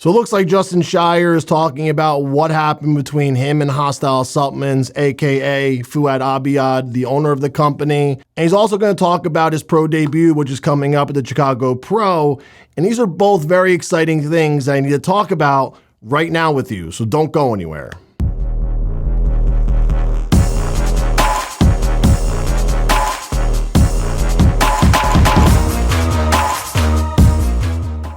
So it looks like Justin Shier is talking about what happened between him and Hosstile Supplements, aka Fouad Abiad, the owner of the company. And he's also going to talk about his pro debut, which is coming up at the Chicago Pro. And these are both very exciting things that I need to talk about right now with you. So don't go anywhere.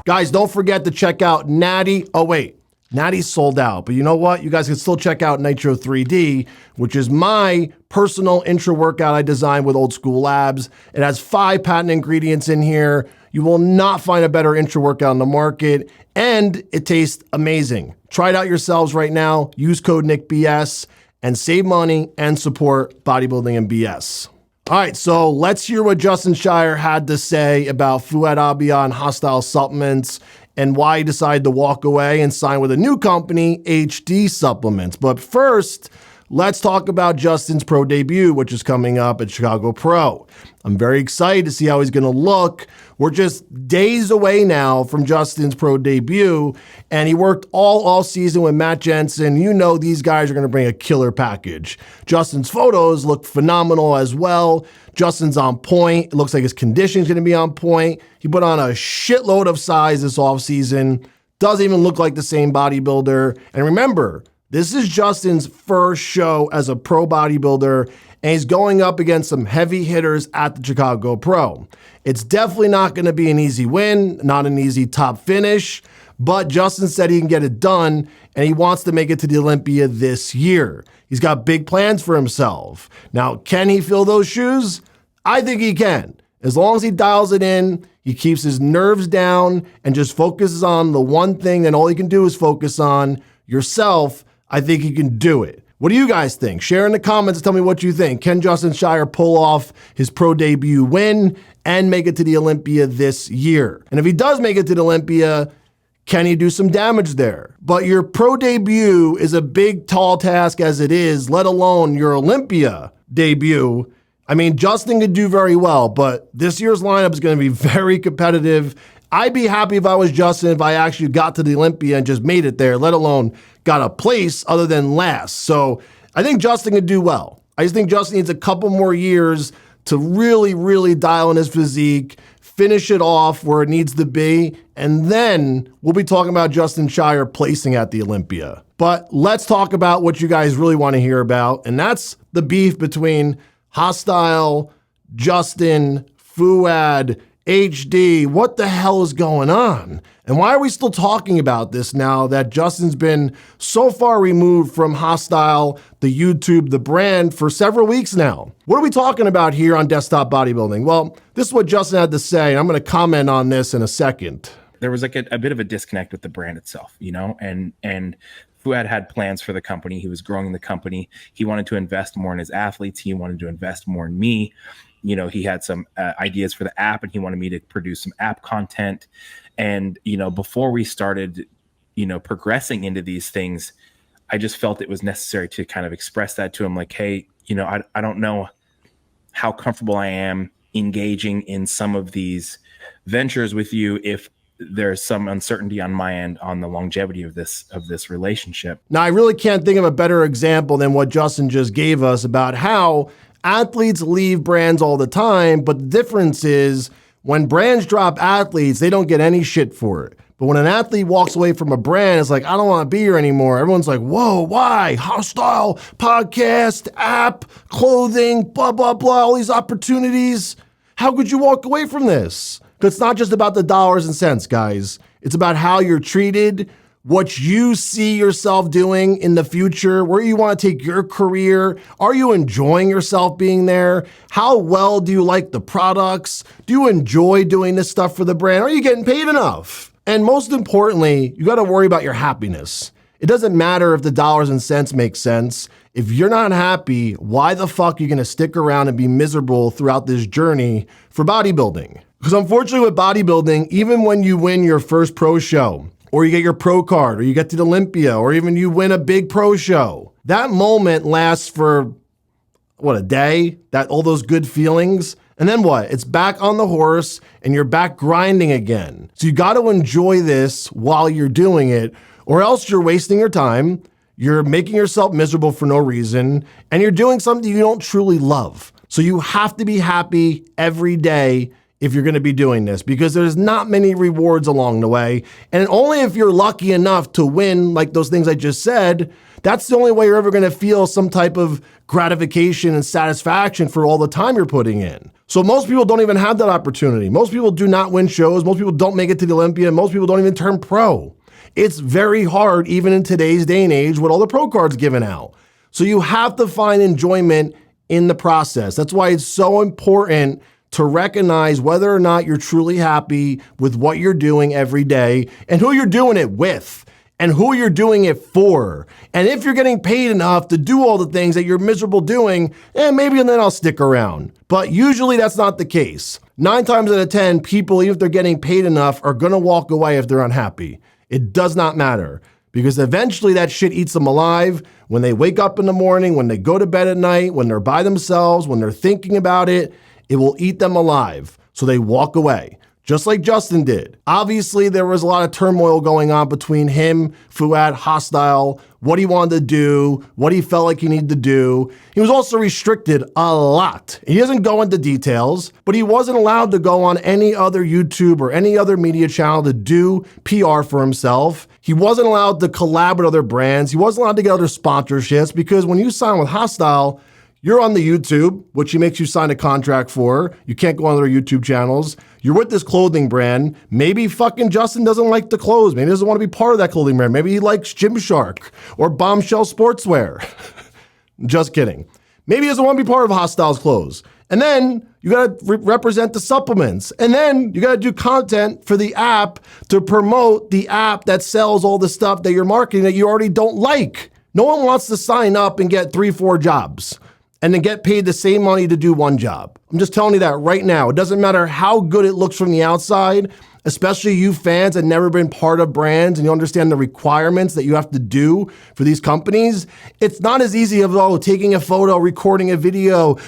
Guys, don't forget to check out Natty. Oh, wait. Natty's sold out. But you know what? You guys can still check out Nitro 3D, which is my personal intra workout I designed with Old School Labs. It has 5 patent ingredients in here. You will not find a better intra workout on the market. And it tastes amazing. Try it out yourselves right now. Use code NICBS and save money and support bodybuilding and BS. All right, so let's hear what Justin Shier had to say about Fouad Abiad and Hosstile Supplements and why he decided to walk away and sign with a new company, HD Supplements. But first, let's talk about Justin's pro debut, which is coming up at Chicago Pro. I'm very excited to see how he's going to look. We're just days away now from Justin's pro debut, and he worked all season with Matt Jensen. You know these guys are going to bring a killer package. Justin's photos look phenomenal as well. Justin's on point. It looks like his conditioning's going to be on point. He put on a shitload of size this offseason. Doesn't even look like the same bodybuilder. And remember, this is Justin's first show as a pro bodybuilder, and he's going up against some heavy hitters at the Chicago Pro. It's definitely not going to be an easy win, not an easy top finish, but Justin said he can get it done, and he wants to make it to the Olympia this year. He's got big plans for himself. Now, can he fill those shoes? I think he can. As long as he dials it in, he keeps his nerves down and just focuses on the one thing that all he can do is focus on, yourself. I think he can do it. What do you guys think? Share in the comments and tell me what you think. Can Justin Shier pull off his pro debut win and make it to the Olympia this year? And if he does make it to the Olympia, can he do some damage there? But your pro debut is a big, tall task as it is, let alone your Olympia debut. I mean, Justin could do very well, but this year's lineup is going to be very competitive. I'd be happy if I was Justin if I actually got to the Olympia and just made it there, let alone got a place other than last. So I think Justin could do well. I just think Justin needs a couple more years to really dial in his physique, finish it off where it needs to be, and then we'll be talking about Justin Shier placing at the Olympia. But let's talk about what you guys really want to hear about, and that's the beef between Hosstile, Justin, Fouad, HD, what the hell is going on? And why are we still talking about this now that Justin's been so far removed from Hosstile, the YouTube, the brand for several weeks now? What are we talking about here on Desktop Bodybuilding? Well, this is what Justin had to say, and I'm going to comment on this in a second. There was like a bit of a disconnect with the brand itself, you know, and Fouad had plans for the company. He was growing the company. He wanted to invest more in his athletes. He wanted to invest more in me. You know, he had some ideas for the app, and he wanted me to produce some app content. And, you know, before we started, you know, progressing into these things, I just felt it was necessary to kind of express that to him. Like, hey, you know, I don't know how comfortable I am engaging in some of these ventures with you if there's some uncertainty on my end on the longevity of this relationship. Now, I really can't think of a better example than what Justin just gave us about how athletes leave brands all the time, but the difference is when brands drop athletes, they don't get any shit for it. But when an athlete walks away from a brand, it's like, I don't want to be here anymore. Everyone's like, whoa, why? Hosstile, podcast, app, clothing, blah, blah, blah, all these opportunities. How could you walk away from this? Because it's not just about the dollars and cents, guys. It's about how you're treated, what you see yourself doing in the future, where you want to take your career. Are you enjoying yourself being there? How well do you like the products? Do you enjoy doing this stuff for the brand? Are you getting paid enough? And most importantly, you got to worry about your happiness. It doesn't matter if the dollars and cents make sense. If you're not happy, why the fuck are you going to stick around and be miserable throughout this journey for bodybuilding? Because unfortunately with bodybuilding, even when you win your first pro show, or you get your pro card, or you get to the Olympia, or even you win a big pro show, that moment lasts for, what, a day? That all those good feelings? And then what? It's back on the horse and you're back grinding again. So you got to enjoy this while you're doing it, or else you're wasting your time. You're making yourself miserable for no reason, and you're doing something you don't truly love. So you have to be happy every day if you're going to be doing this, because there's not many rewards along the way. And only if you're lucky enough to win, like those things I just said, that's the only way you're ever going to feel some type of gratification and satisfaction for all the time you're putting in. So most people don't even have that opportunity. Most people do not win shows. Most people don't make it to the Olympia. Most people don't even turn pro. It's very hard, even in today's day and age, with all the pro cards given out. So you have to find enjoyment in the process. That's why it's so important to recognize whether or not you're truly happy with what you're doing every day and who you're doing it with and who you're doing it for. And if you're getting paid enough to do all the things that you're miserable doing, maybe then I'll stick around. But usually that's not the case. 9 times out of 10, people, even if they're getting paid enough, are gonna walk away if they're unhappy. It does not matter, because eventually that shit eats them alive. When they wake up in the morning, when they go to bed at night, when they're by themselves, when they're thinking about it, it will eat them alive. So they walk away, just like Justin did. Obviously, there was a lot of turmoil going on between him, Fouad, Hosstile, what he wanted to do, what he felt like he needed to do. He was also restricted a lot. He doesn't go into details, but he wasn't allowed to go on any other YouTube or any other media channel to do PR for himself. He wasn't allowed to collab with other brands. He wasn't allowed to get other sponsorships, because when you sign with Hosstile, you're on the YouTube, which he makes you sign a contract for. You can't go on other YouTube channels. You're with this clothing brand. Maybe fucking Justin doesn't like the clothes. Maybe he doesn't want to be part of that clothing brand. Maybe he likes Gymshark or Bombshell Sportswear. Just kidding. Maybe he doesn't want to be part of Hoststile's clothes. And then you got to represent the supplements. And then you got to do content for the app to promote the app that sells all the stuff that you're marketing that you already don't like. No one wants to sign up and get 3-4 jobs and then get paid the same money to do one job. I'm just telling you that right now. It doesn't matter how good it looks from the outside, especially you fans that never been part of brands and you understand the requirements that you have to do for these companies. It's not as easy as, taking a photo, recording a video,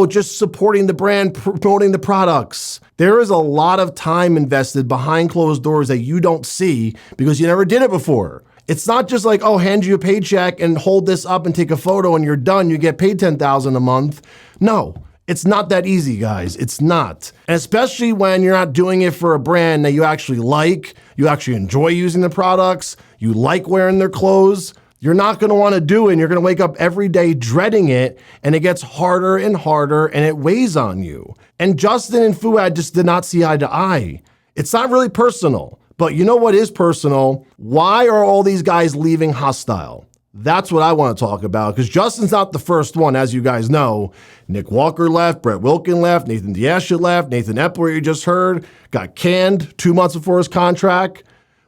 just supporting the brand, promoting the products. There is a lot of time invested behind closed doors that you don't see because you never did it before. It's not just like, hand you a paycheck and hold this up and take a photo and you're done. You get paid $10,000 a month. No, it's not that easy, guys. It's not. And especially when you're not doing it for a brand that you actually like, you actually enjoy using the products, you like wearing their clothes, you're not going to want to do it. And you're going to wake up every day dreading it. And it gets harder and harder and it weighs on you. And Justin and Fouad just did not see eye to eye. It's not really personal. But you know what is personal? Why are all these guys leaving Hosstile? That's what I want to talk about, because Justin's not the first one, as you guys know. Nick Walker left, Brett Wilkin left, Nathan Diasha left, Nathan Epler, you just heard, got canned 2 months before his contract.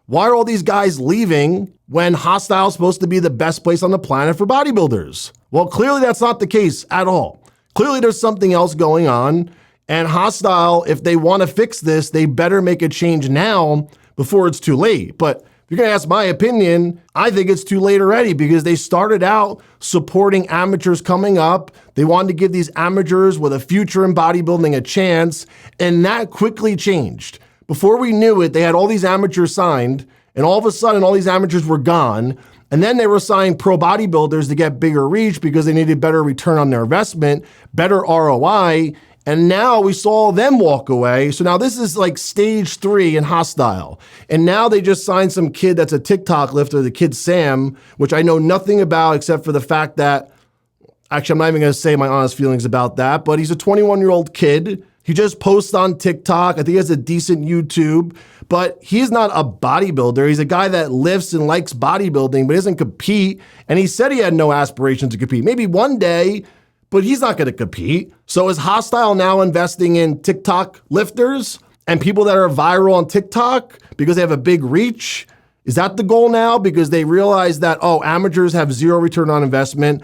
Why are all these guys leaving when Hosstile is supposed to be the best place on the planet for bodybuilders? Well, clearly that's not the case at all. Clearly there's something else going on, and Hosstile, if they want to fix this, they better make a change now before it's too late. But if you're going to ask my opinion, I think it's too late already, because they started out supporting amateurs coming up. They wanted to give these amateurs with a future in bodybuilding a chance, and that quickly changed. Before we knew it, they had all these amateurs signed, and all of a sudden all these amateurs were gone. And then they were signing pro bodybuilders to get bigger reach because they needed better return on their investment, better ROI. And now we saw them walk away. So now this is like stage 3 in Hosstile. And now they just signed some kid that's a TikTok lifter, the kid Sam, which I know nothing about except for the fact that, actually, I'm not even going to say my honest feelings about that, but he's a 21-year-old kid. He just posts on TikTok. I think he has a decent YouTube, but he's not a bodybuilder. He's a guy that lifts and likes bodybuilding, but doesn't compete. And he said he had no aspirations to compete. Maybe one day, but he's not going to compete. So is Hosstile now investing in TikTok lifters and people that are viral on TikTok because they have a big reach? Is that the goal now? Because they realize that, amateurs have zero return on investment.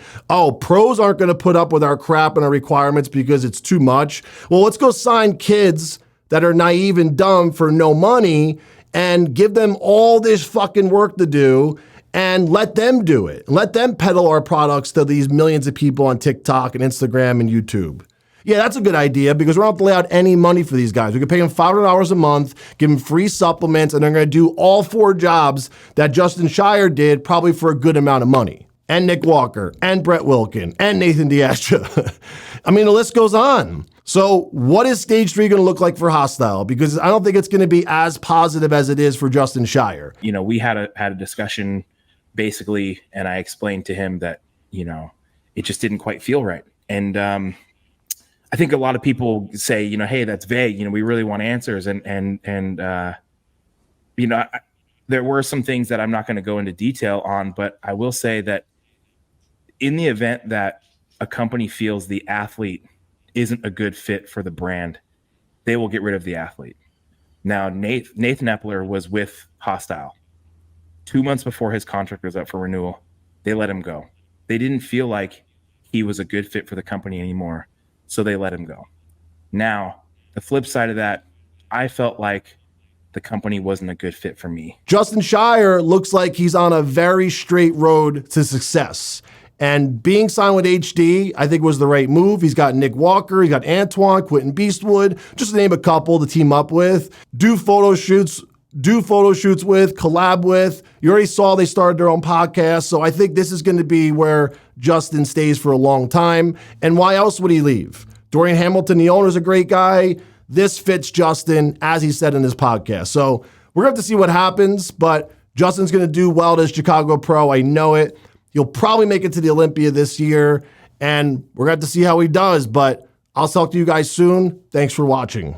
Pros aren't going to put up with our crap and our requirements because it's too much. Well, let's go sign kids that are naive and dumb for no money and give them all this fucking work to do and let them do it. Let them peddle our products to these millions of people on TikTok and Instagram and YouTube. Yeah, that's a good idea because we don't have to lay out any money for these guys. We could pay them $500 a month, give them free supplements, and they're going to do all 4 jobs that Justin Shier did, probably for a good amount of money. And Nick Walker, and Brett Wilkin, and Nathan Diastra. I mean, the list goes on. So what is stage 3 going to look like for Hosstile? Because I don't think it's going to be as positive as it is for Justin Shier. You know, we had a discussion basically, and I explained to him that, you know, it just didn't quite feel right. And I think a lot of people say, you know, hey, that's vague. You know, we really want answers. And you know, there were some things that I'm not going to go into detail on, but I will say that in the event that a company feels the athlete isn't a good fit for the brand, they will get rid of the athlete. Now, Nathan Epler was with Hosstile. 2 months before his contract was up for renewal, they let him go. They didn't feel like he was a good fit for the company anymore, so they let him go. Now, the flip side of that, I felt like the company wasn't a good fit for me. Justin Shier looks like he's on a very straight road to success. And being signed with HD, I think was the right move. He's got Nick Walker, he's got Antoine, Quentin Beastwood, just to name a couple to team up with. Do photo shoots with, collab with. You already saw they started their own podcast. So I think this is going to be where Justin stays for a long time. And why else would he leave? Dorian Hamilton, the owner, is a great guy. This fits Justin, as he said in his podcast. So we're going to have to see what happens, but Justin's going to do well as Chicago Pro. I know it. He'll probably make it to the Olympia this year, and we're going to have to see how he does, but I'll talk to you guys soon. Thanks for watching.